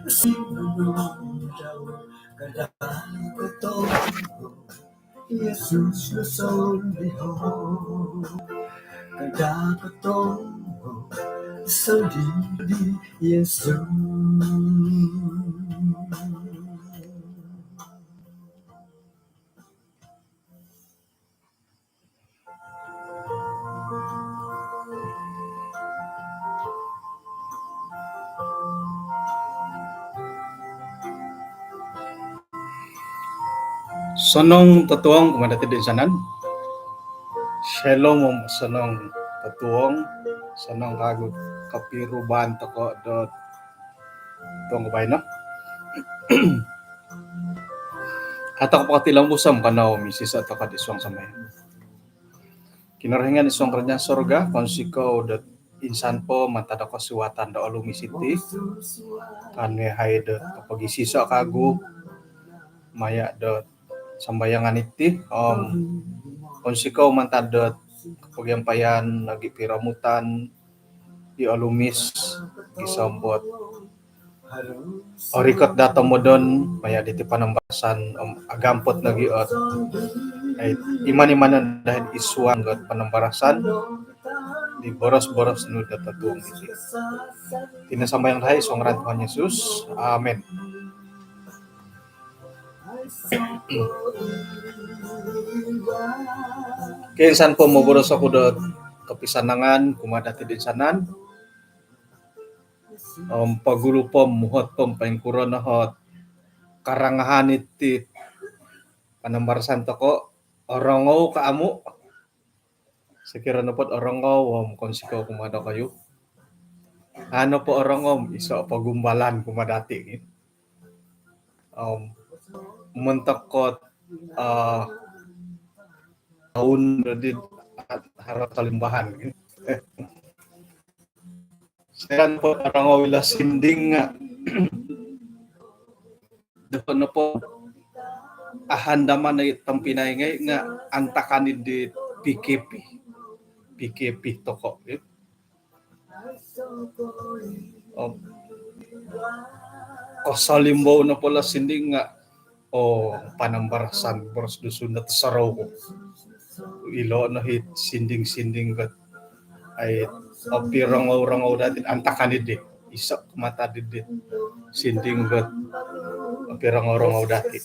sino daw kada ko Jesus na soldiho kada ko soldi Jesus. Sonong tatuong kumadati din sanan. Shalom sonong tatuong sonong kagu kapiruban toko dot tuong kabay no. Atak pakatilang usam kanaw misis at takad iswang samay. Kinarahingan iswang kanya sorga konsiko dot insan po mantada ko siwatan da alumisiti kanwe hay dot kapag isisa kagu maya dot sambayangan iti konsiko mantadot kapag yang payan lagi piramutan di alumis gisambot orikot data modon maya diti panambasan agampot na giot ay iman-imanan dahil isuan got panambarasan di boros-boros nu datatung iti tinasambayang dahay isong ran Tuhan Yesus. Amen. Kinsan po maboros ako dot kapisanangan kumadati din sanan pagulupom muhot pom paingkuron na hot karangahan iti panambarasan to ko orongaw kaamu sekira na po orongaw konsiko kumada kayo ano po orongaw iso pagumbalan kumadati mentakot tahun di harap kalimbahan. Saya po orongaw ila sinding nga dapat na po ahandaman na itang pinayngay nga antakanid di PKP toko. Kasalimbaw na pala sinding nga panambarasan boros dusun na tasaraw ko. Ilo na hit sinding kat ay pirangaw-rangaw dati antakanid di isa mata di sinding kat pirangaw-rangaw dati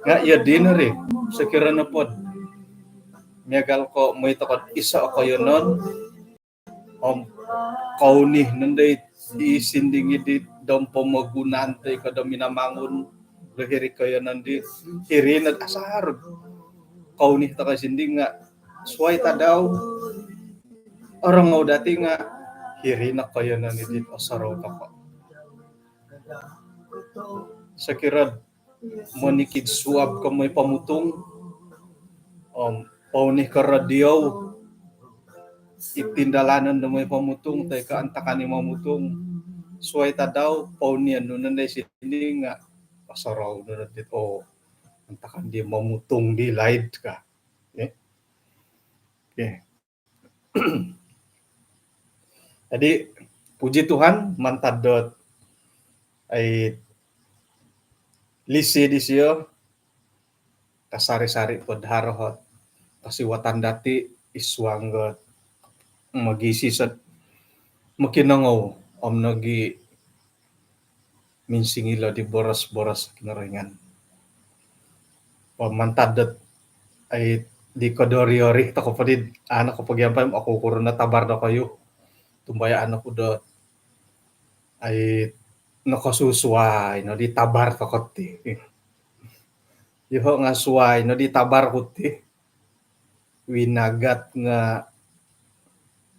nga iya dinari sekira na pod miagal ko mo ito ko isa ako yun nun kaunih nanday isinding di dom pamagunante kada minamangon lahiri kayo nandi hirin at asar kaunih ta kasinding nga suway ta daw orang nga dati nga hirin na kayo nandi dit asaraw ta ko sakirad manikid suab ka may pamutong paunih ka radyaw itindalanan na may pamutong tay ka antakan ni mamutong suway ta daw paunian nun nanday sinding nga asaraw nun dito antakan di mamutong di light ka okay. Jadi puji Tuhan mantadot ay lisi di siyo kasari-sari pod harohot kasiwatan dati iswanggot magisisat makinangaw nagi minsingilo di boros-boros kinaringan mantadot ay di kodoriori tako padid anak ko pagyampay ako kuro na tabar na kayo tumbaya anak ko dot ay nakasusuway no di tabar takot ti iho nga suway no di tabar ko ti winagat nga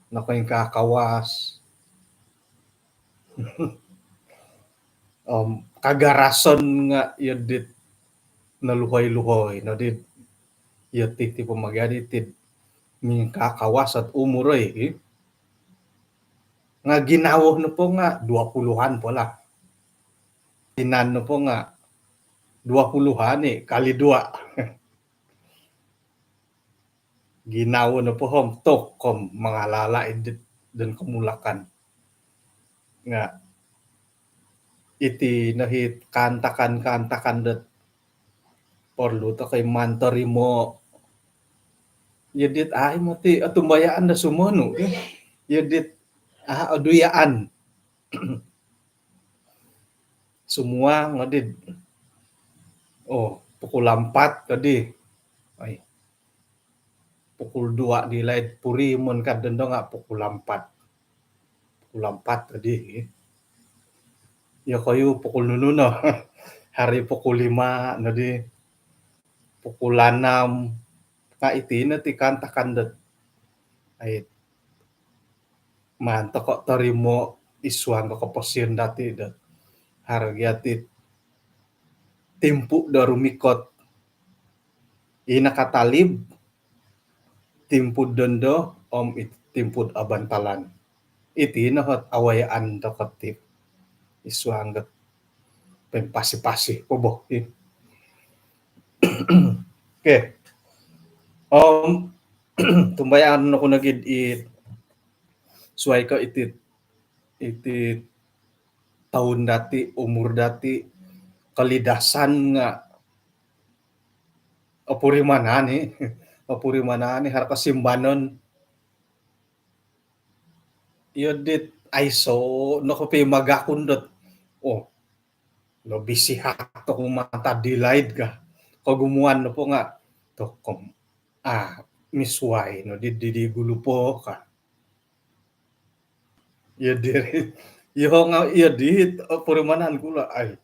nakoy kakawas kagarason nga yodit naluhoy-luhoy no di yotik ti pamagadi ti min kakawas at umuroy nga ginawo no po nga 20-an pala tinan no po nga 20-an kali 2 ginawo no po tok kom mga lala edit dan kemulakan nga iti nahit kantakan det perlu to kay mantarimo yadit ay mo ti atumbayaan na sumano yadit aduyaan semua ngadid pukul 4 tadi ay pukul 2 di laid puri mon kadendo nga pukul 4 tadi ya kayo pukul nuno no hari pukul 5 nadi pukul 6 ka iti na ti kantakan det ay man kok tarimo iswan ko posyon dati det harga ti timpu da rumikot inakatalib timpud dondo timpud abantalan iti nahat awayaan da katip iswan da pempasi-pasi po okay tumbayaan ako nagid suway ka iti taon dati umur dati kalidasan nga apuri manani har kasimbanon yodit aiso no ko pe magakundot no bisihat to kumata dilaid ka kagumuan no po nga to misway no di gulupo ka yodiri nga yodit apuri manan kula ay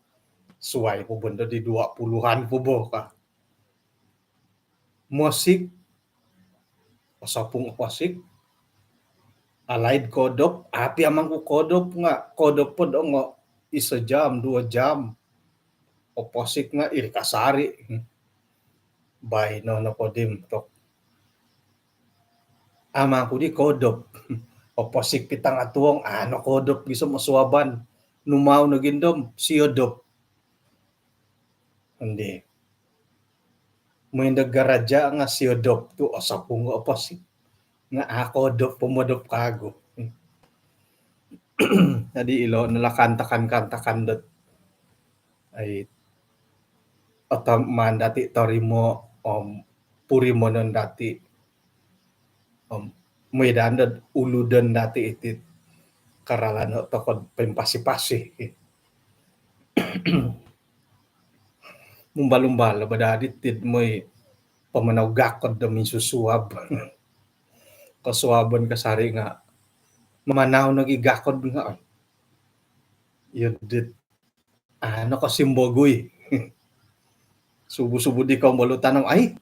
suway po benda di 20-an po ka musik pasapung pasik alaid kodop api amang ko kodop po nga 1 jam 2 jam oposik nga kasari bay no podim tok ama ko di kodop oposik pitang atuong ano kodop giso masuaban numaw na gindom siyodop hindi may naggaradya nga siyodop to asapung oposik nga akodop pumodop kago tadi ilo nalakantakan dot ay man dati tarimo puri monon dati medan dot uludan dati iti karalano tokod pempasi-pasi mumbal-umbal badadit tid moy pamanaw gakod da min susuab kasuaban kasari nga mamanaw nagigakod nga yodit ano kasimbogoy subo-subo di ka malutanong ay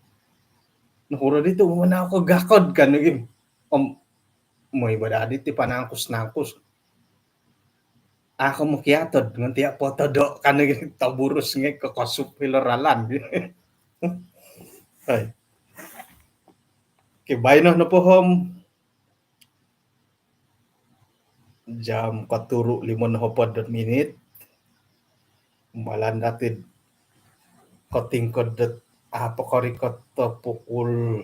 nakura dito mamanaw ko gakod ka naging moy badadit ti panangkos ako mukiatod nganti po todo ka naging taburos nga kakasup hilaralan ay kibay no po jam 4:05 minit malan natin kotingkod apakorikot pukul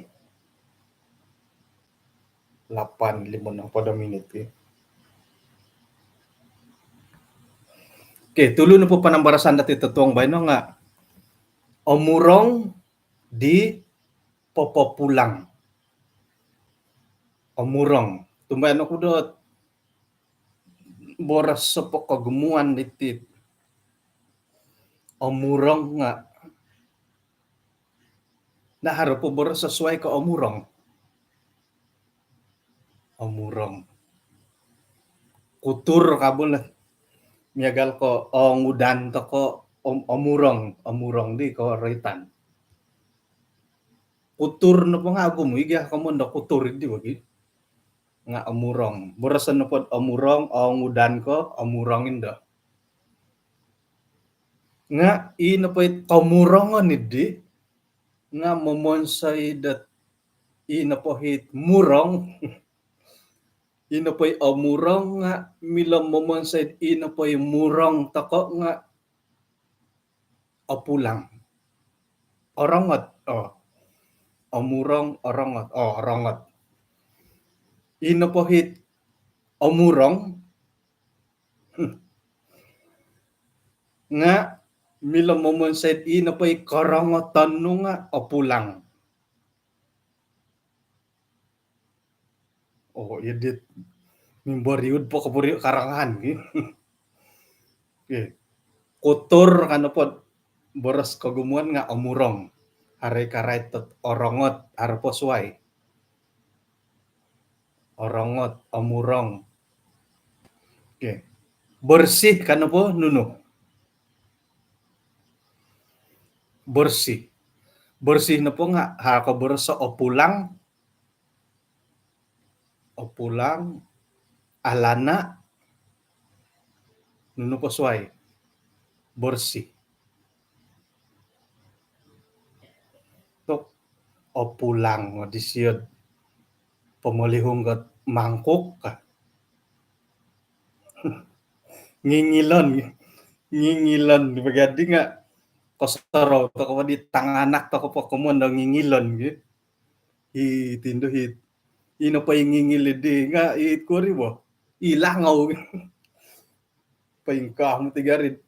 8:05 minit okay tulo na po panambarasan natin totong bay no nga omurong di popopulang omurong tumbayan ako dot boras sa pagkagumuan diti omurong nga naharo po boras sa suway ka omurong kutur kabul miyagal ko ngudan to ko omurong di ko ritan kutur no po nga gumuiga ka mo na kutur di wagi nga omurong borasan no po omurong ngudan ko omurong indo nga ino po kamurongon idi nga momonsay dat ino po hit murong ino po omurong nga milam momonsay ino po murong tako nga opulang orongot omurong orongot ino po hit omurong nga mila momonsed ina pa'y karangotan no nga opulang. Oh, edit mimboriud po kaburi karangan. Okay. Kutur kano po boros kagumuan nga omurong. Aray karay tot orongot arposway. Orongot, omurong. Okay. Bersih kano po nuno. Bersih. Bersih na po nga hakaboros sa opulang. Opulang, alana, nuno po sway. Bersih. Tok opulang disiyod pemulihong kat mangkok ka. ngingilon bagadi nga kosoro to ko di tanganak to ko po kumon daw ngingilon gitu. Tindo hit ino pa ngingilidi nga kuri bo ilangaw paingka mo tigarid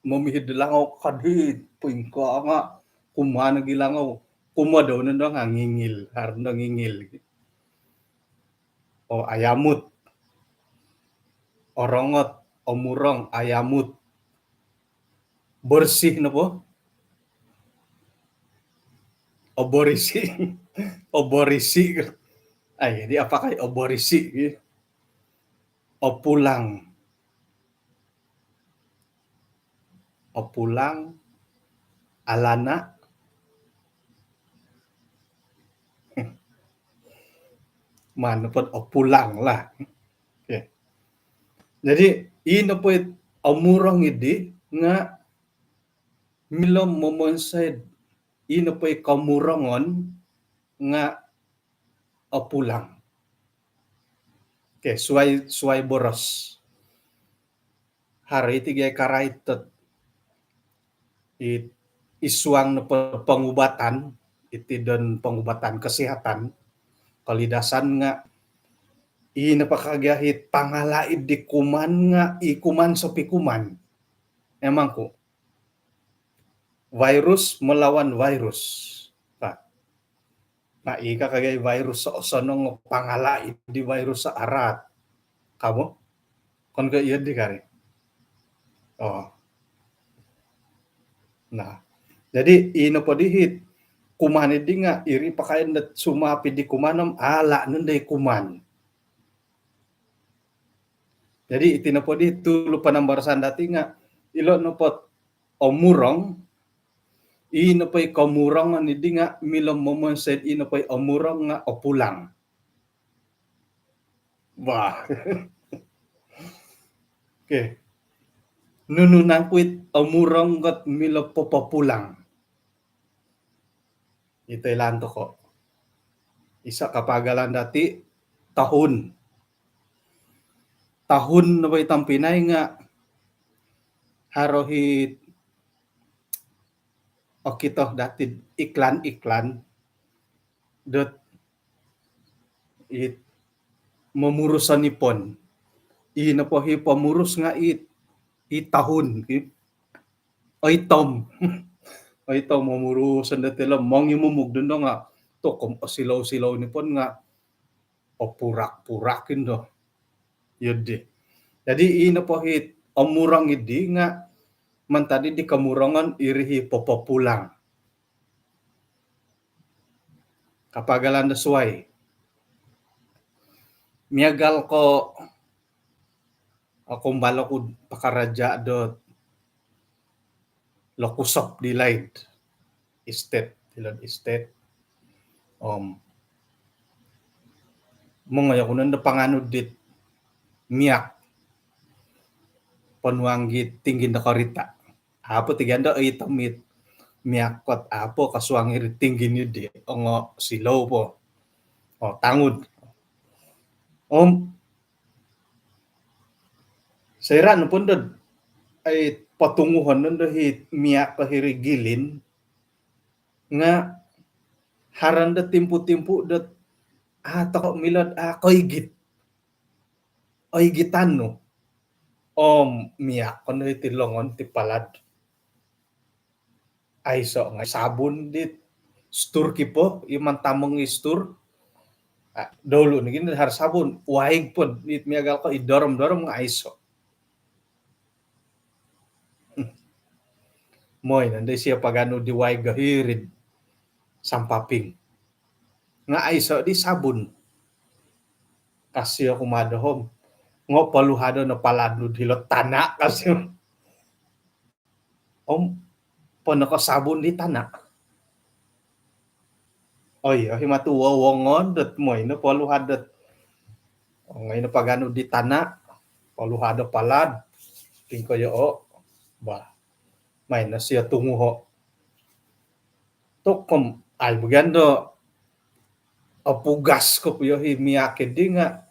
mamihid langaw kadhit paingka nga kumana gilangaw kumadaw na nga ngingil har na ngingil o ayamut orongot omurong ayamut bersih na po oborisi oborisi ay di apa kay oborisi opulang alana mana po opulang lah. Okay. Jadi ino po omurong idi nga milom momonsed ino po kamurongon nga opulang. Okay, suay boros. Hari tigay karaitot isuang na pengobatan iti don pengobatan kesehatan kalidasan nga napakagahit pangalaid di kuman nga ikuman so pikuman. Emang ko virus melawan virus. Na ika kagay virus sa osanong pangalaid di virus sa arat. Kamu? Kon ka iya di kari. Oh. Nah, jadi ino po dihit kuman di nga iri pakain dat sumapi di kumanom ala nunday kuman. Jadi itina po di tulo panambarasan dati nga ilo no pot omurong ino pa'y kamurang nga di nga milom momonsed ino pa'y omurong nga opulang. Wah. Okay. Nununang kuit omurong kat milom popopulang. Ito'y lanto ko. Isa kapagalan dati tahun na ba'y tampinay nga harohit o kito dati iklan dot it mamurusan nipon ina po hi pamurus nga itahun ay tom ay tom mamurusan dati lang mong imumug doon nga to kung silaw nipon nga o purak-purakin do yun di jadi ina po hit omurang idi nga man tadi di kamurangan irihi popopulang. Kapagalan na suway. Miyagal ko akong bala ko pakaraja do lokusop di light estate mga yakunan na panganod dit miyak panuanggit tingin na karita apo tiganda ay tamit miyakot apo kaswangir tingin yun di ang silaw po tangod sayra no pundod ay patunguhan nun dahil miyak kahirigilin nga haranda timpu-timpu dat tako milad koy gitan no miak kono iti longon ti palad. Ay so nga sabon dit stur kipo iman tamong istur. Dolo ni gini har sabon waig pod it miagal ko idorong-dorong nga iso. Moy nanday siya pagano di waig gahirid sampaping. Nga iso di sabon. Kasi ako madahom. Ngo paluhado na paladlod hilot tana kasi pono ko sabon di tana. Oy, himatuwa wongon dat moy no paluhadot. Ngayon na pagano di tana, paluhado palad. Tingko yo ba. May na siya tunguho. Tokom ay bugando pugas ko puyo himiyake di nga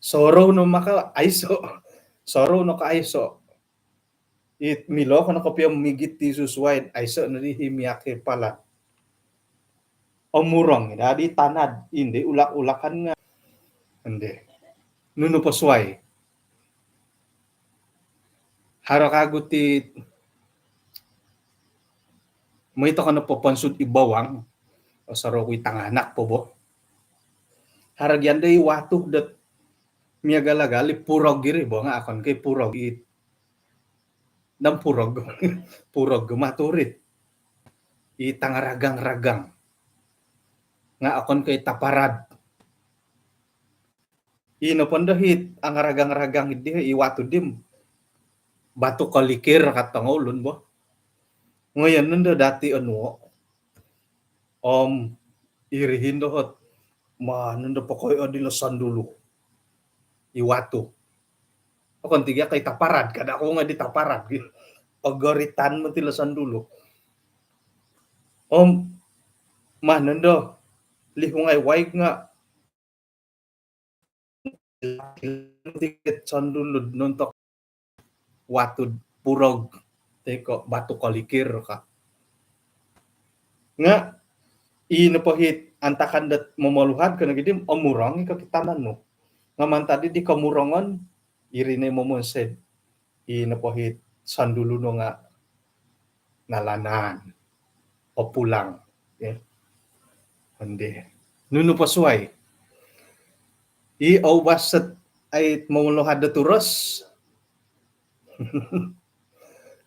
soro no maka aiso. Soro no ka aiso. It milo kono ko piyo migit ti suswain aiso na di himiyake pala. Murang dadi tanad hindi ulak-ulakan nga. Hindi. Nuno pasway. Harakago ti mo ito ka na po pansud ibawang o saro ko'y tanganak po bo. Haragyan day watuk dat miyagalagali purog giri bo nga akon kay purog it. Nang purog. Purog maturit. Itangaragang-ragang. Nga akon kay taparad. Ino pondahit ang ragang-ragang hindi iwatu dim. Batu kalikir katangolun bo. Ngayon nando dati ano irihin dohot nando pa koy adilasan dulu. Iwatu. Akon tiga kay taparad kada ako nga di taparad. Pagoritan mo tilasan dulu. Nando lihungay waig nga tiket sandulod nuntok watud purog teko batu kalikir ka nga inapahit antakan dat mamaluhad kana gidim omurang kakitanan no nga man tadi di kamurangon irine momonsed inapahit sandulo no nga nalanan o pulang hindi nuno pasuay wasat ay mamuluhad da turos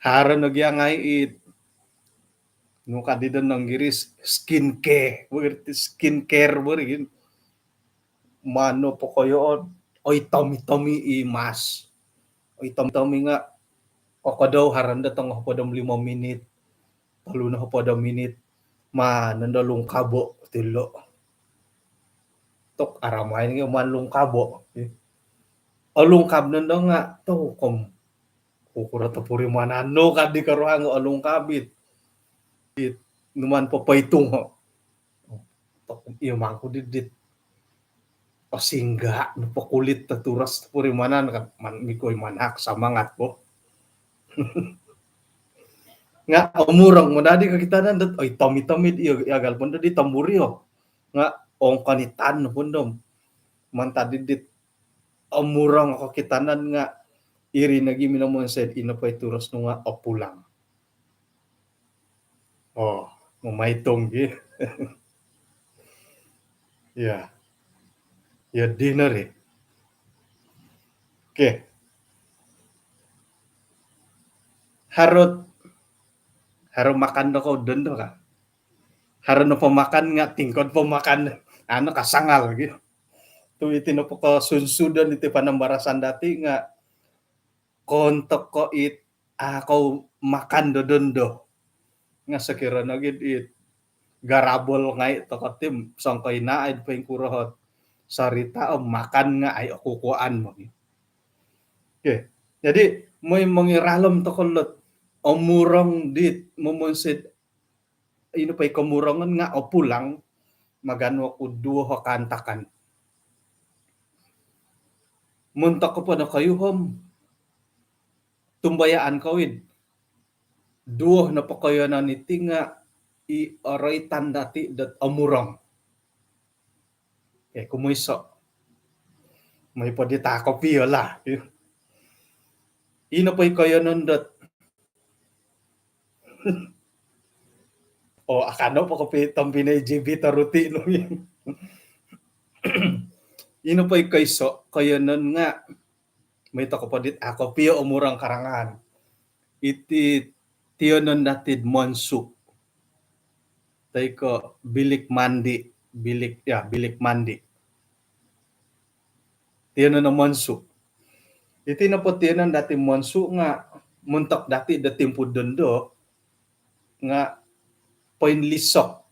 haran nagyangay it no kadida nang giris skincare bergin mano po kayo oy tomi imas oy tomi nga ako daw haran da tong podom 5 minit talo na podom minit nandalong kabo tilo tok aramay nga manlong kabo alungkab nando nga to kom kukura to puri manano kadi karuhang alungkabit it numan papaitung ho tok iyo mangko didit pasingga no pakulit taturas puri manan man mikoy manak samangat po nga umurang mo dadi kakitanan dat oy tomit iyo yagal pun di tamburi ho nga ong kanitan pundom man tadidit umurang kakitanan nga iri nagi minamon said inapay turos no nga opulang mumaitong gi ya dinner okay harot makan na ko doon ka harot na pamakan nga tingkod pamakan kasangal gitu tu iti no po ko sunsudan iti panambarasan dati nga kontok ko ako makan dodondo nga sakira na gid it garabol nga ito katim sangkay na ay pa yung kurahot sarita makan nga ay kukuan mo okay jadi may mangiralam to kolot murang dit mumonsid ino pa'y kamurangan nga pulang magano ko duho kantakan munta ko pa na kayo tumbayaan kawid duho na pa kayo na niti nga aray tandati dat amurang kumuiso may padita ko piola ino pa'y kayo nundat. O akano pa ko tampinay GB taruti no yun. Ino pa'y kayso kayo nun nga may tako pa dit ako piyo umurang karangan. Iti tiyo nun natid monsu. Tay ko bilik mandi. Bilik mandi. Tiyo nun na monsu. Iti na po tiyo nun dati monsu nga muntak dati datimpo dondo nga painlisok.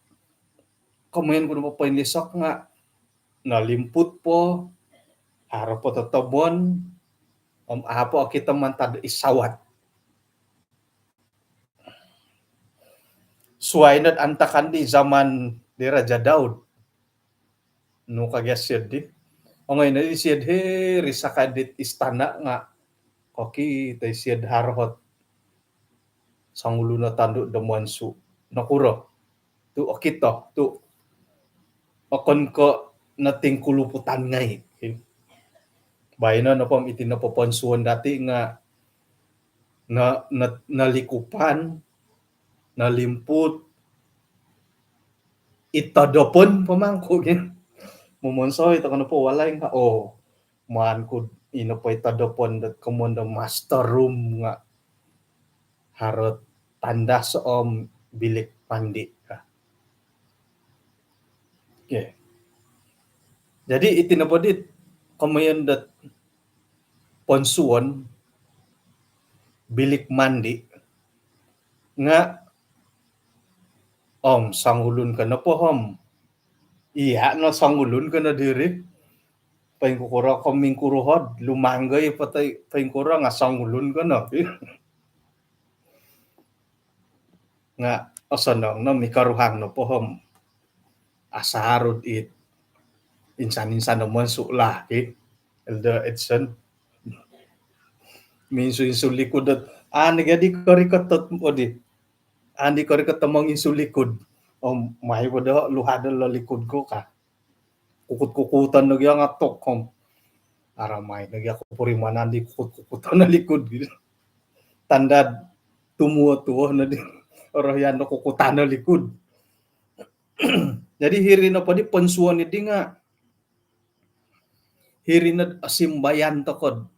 Kamayan ko na po painlisok nga nalimput po haro po tatabon apo kita mantad isawat. Suwainat antakan di zaman di Raja Daud. No kagyasir di. O ngayon na isiyad risakadit istana nga koki tay siyad harhot sangulo na tando damuansu nakuro tu okito tu okon ko nating kuluputan ngay bayan na pam iti napapansuan dati nga nalikupan nalimput itadopon pamangko gin mumonsoy ito kano po walay nga maan ko ino po itadopon dat kumunda master room nga harot tanda sa bilik mandi ka. Okay. Jadi itinapodit kamayan dat ponsuon bilik mandi nga sangulun ka na po iya no sangulun ka na diri paing kukura kaming kuruhod lumanggay patay paing kura nga sangulun ka na nga asanong no mikaruhang no pohom asarod it insan-insan naman sula Elder Edson minso insulikod at nagadi karikatot mo di andi karikatot mong insulikod may wada luhada la likod ko ka kukut-kukutan nagyang atok aramay nagyako purimanan di kukut-kukutan na likod tandad tumuo-tuo na di orang no kukutan na likod. Jadi hiri na pa di pansuan ni nga hiri na asimbayan tokod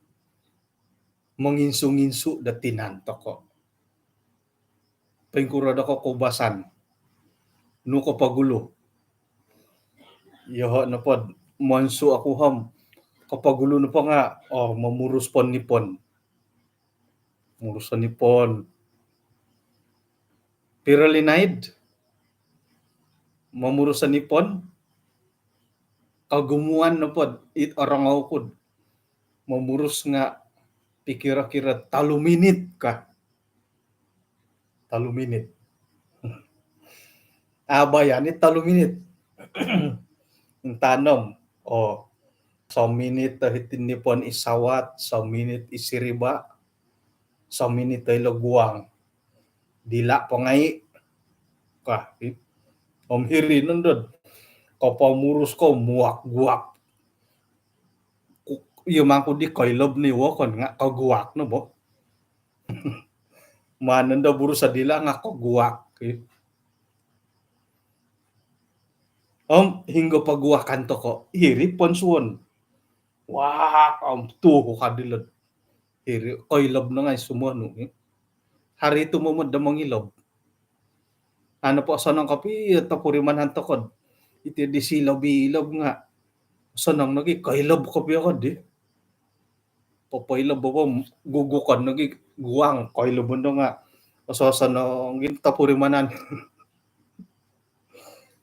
manginsu-nginsu da tinan toko. Pengkurada ko kubasan no ko pagulo. Yoho na pod monsu ako kapagulo na pa nga mamurus pon nipon. Murusan nipon. Piralinaid mamurusan nipon kagumuan na pod it orangaw pod mamurus nga pikira-kira 3 minit ka 3 minit abayan it 3 minit ang tanom sa minit hitin nipon isawat sa minit isiriba sa minit ay laguang dila pangay ka hiri nandod kapamurus ko muak-guak yung ko di kailob ni wakon nga kaguak no bo mananda buru sa dila nga kaguak hingga paguakan to ko hiri ponsuon wah tuho kadilad hiri kailob na nga sumuano hari ito mo damang ilob ano po sanang kapi tapuriman hantokod iti di silaw-bilaw nga sanang nagi kailob kapi ako di papailaw ba gugukan nagi guwang kailob mo nga sanang tapurimanan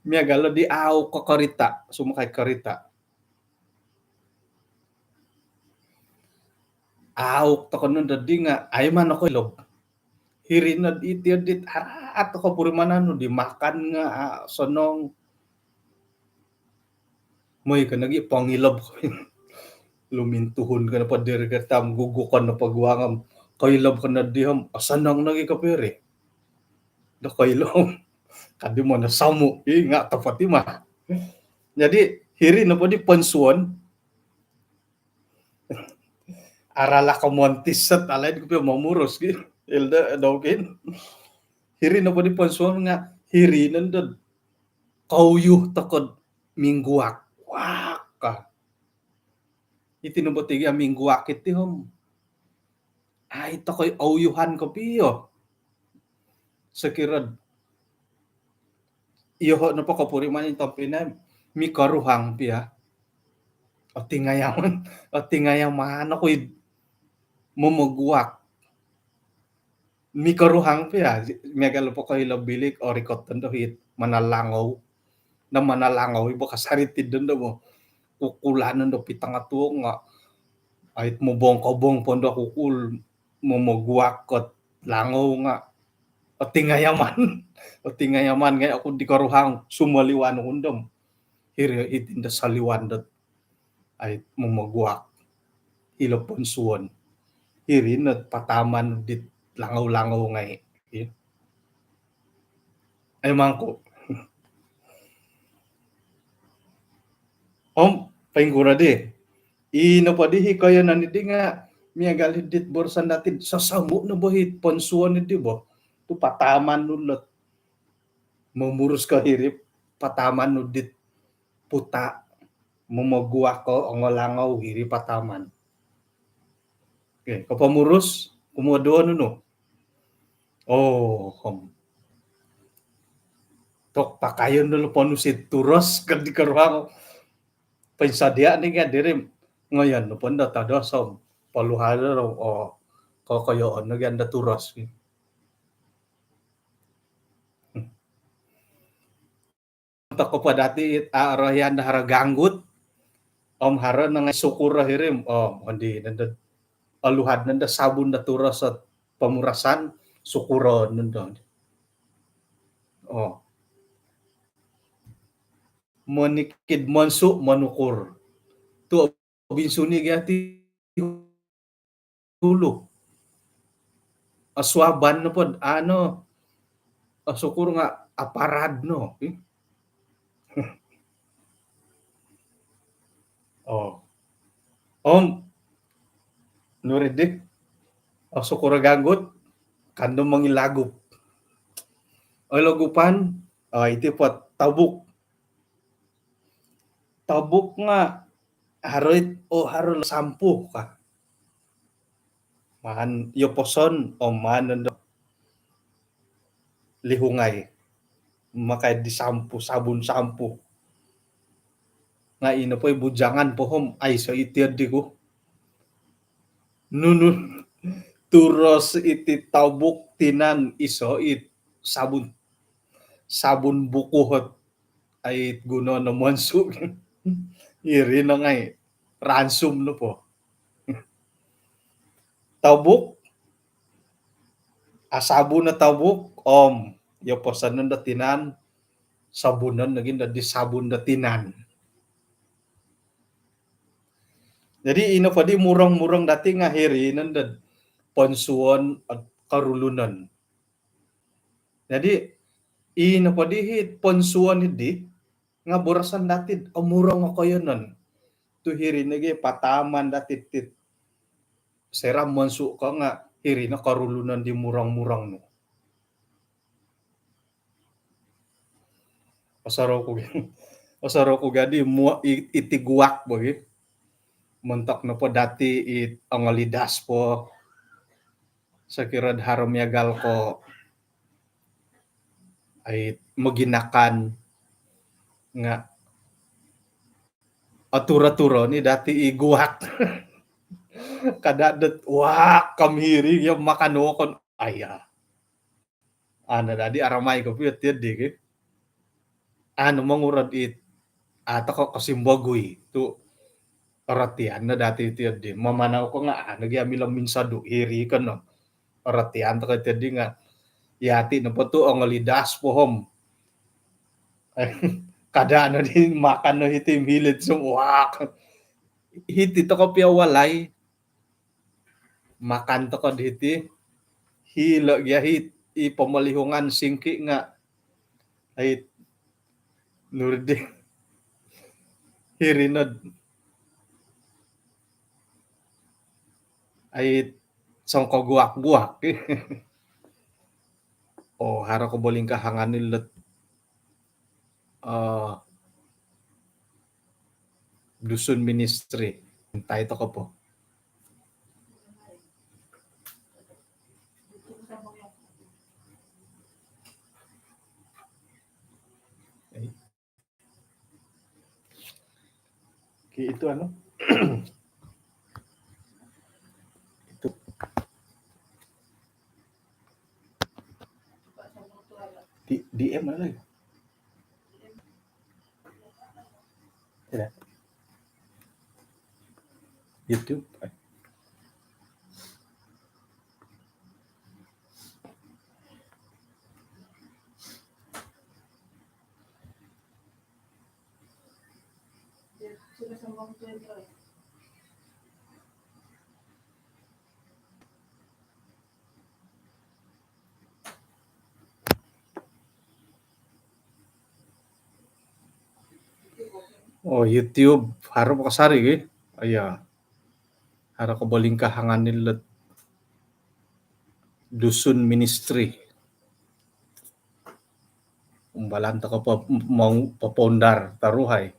miya galo di aw kakarita sumakay karita aw takon nun dadi nga ay man ako ilob hirinad iti at ako purimanan di makan nga sonong moy ka nagi pangilob lumintuhon ka na pa diri ka tam gugukan na pagwangam kailob ka na diham asanang nagi kapere da kailob kadi mo na samu nga tapati ma jadi hiri na pa di pansuon arala ka montis sa talain ko mamurus gitu. Ilda dawkin. Hiri na po di pansuan nga hiri nandod kauyuh takod mingguak. Wah ka. Itinubot tiga mingguak iti hom. Ay ito ko'y auyuhan ko piyo. Sekirad iyo no pa kapuri man yung tampina mi karuhang piya. O tingayaman. O tingayaman ako'y mumugwak. Mi karuhang piya. Megalo po kayo bilik o rikot tando hit manalangaw. Na manalangaw ibo kasaritid doon mo. Kukulanan do pitang atuo nga. Ay mo bongko-bong pondo kukul mumugwak kot langaw nga. O tingayaman. O tingayaman nga ako di karuhang sumaliwan undom. Hiri itinda saliwan dot ay mumugwak. Ilopon suwon. Hiri na pataman dit langaw-langaw nga eh. Ay mangko. Paingkura di. Ino pa di kaya na nidi nga miagal hidit borsan natin sa samu na bahit ponsuan nidi bo. Tu pataman nulot. Mamurus ka hirip pataman nudit puta. Mumagwa ko ang langaw hiri pataman. Okay, kapamurus kumuduan no. Oh, tok pakayon nulo ponusit turos kad di karuang pensadia ni nga dirim ngayon no ponda tada som paluhada ro o kakayoon na ganda turos. Ko pa dati arayan na haraganggut hara na nga sukura hirim hindi nanda aluhad nanda sabon na turos at pamurasan sukuro nanda monikid monsu manukur tu binsuni gati hulu aswaban no pod ano sukur nga aparad no nuridik sukur gagot kando mangilagup ay lagupan iti pot tabuk nga harit o harol sampu ka mahan yoposon o mahan lihungay makay di sampu sabon sampu nga ino po bujangan po hom ay so itiad di ko nunun turos iti tabuk tinan iso it sabon bukuhot ay guno na monsu iri na nga ransom no po tabuk sabon na tabuk yoposan na tinan sabunan naging di sabon na tinan. Jadi ino pa di murang-murang dati nga hiri nandad ponsuon at karulunan. Jadi ino pa di hit ponsuon hidi nga burasan dati murang ako yun nun. Tu hiri nagi pataman dati tit seram monsu ka nga hiri na karulunan di murang-murang no. Pasaro ko gadi mo itiguak bagi. Muntak na po dati ang alidas po sa kirad haram yagal ko ay maginakan nga atura-turo ni dati iguak kadadat wak kamhiri yung makanokon aya ana dadi aramay ko piyot di ano mangurad ato ko kasimbagoy tu ratian na dati iti di mamanaw ko nga nagyami lang minsado hiri ka no ratian to kay di nga yati na po to ang lidas po hom kada ano din makan no hitim hilit sumuwak hiti to ko walay makan to ko diti hilo ya hit ipamalihungan singki nga ay nurdi hirinod ay songko guak-guak. O hara ko boling kahanganin let dusun ministry. Entah itu ko po. Itu ano? Itu. DM ano lagi? Tidak. YouTube. Oh, YouTube. Harap kasari eh. Aya. Harap ko boling kahanganin let dusun ministry. Umbalanta ko pa mau papondar taruhay.